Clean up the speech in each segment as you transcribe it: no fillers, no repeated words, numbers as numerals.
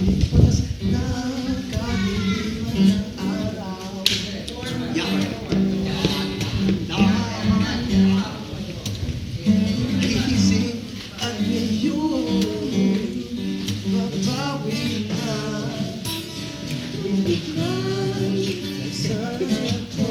lipas na kadiliman ng araw. Gising at ngayon babawi na. Lumikay sa ito.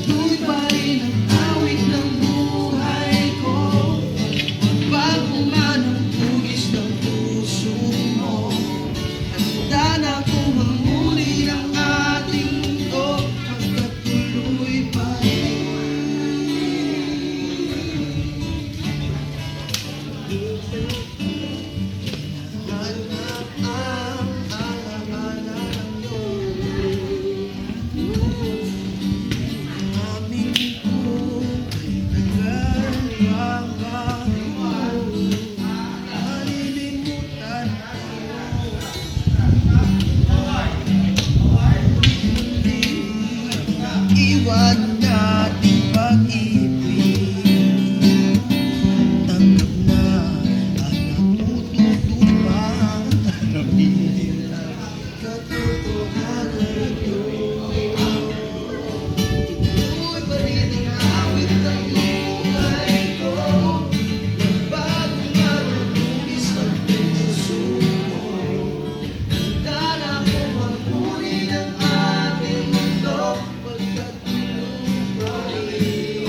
Tuloy pa rin ang awit ng buhay ko. Bago man ang hugis ng puso mo, handa na kong mamuli ng ating mundo hanggat tuloy pa rin. Hanap ang alaala ng iyong aming buhay, naglalawang malilimutan iwan natin pag-ibig. Tanggap na ang natututupan ng katotohanan ito. Tuloy pa rin ang awit ng buhay ko. Bago man ang hugis ng puso mo, handa na akong mamuli ng ating mundo pagkat tuloy pa rin.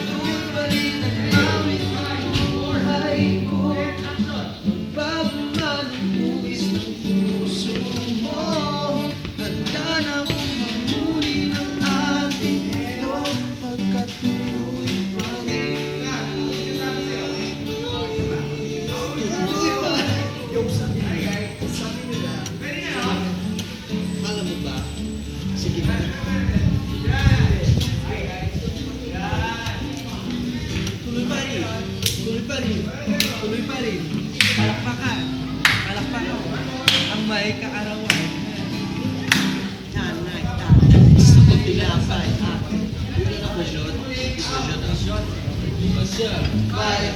Tuloy pa rin ang awit ng buhay ko. Bago man ang hugis ng puso mo, handa na akong mamuli ng ating mundo pagkat tuloy pa rin. Tuloy pa rin. Yung sabi nila, alam mo ba? Sige na. Tuloy pa rin. Tuloy pa rin. Tuloy pa rin. Palakpakan. Palakpakan. Ang may kaarawan. Nanay. Sa pagpilapay. Ako shot. Ikaw shot. Bye.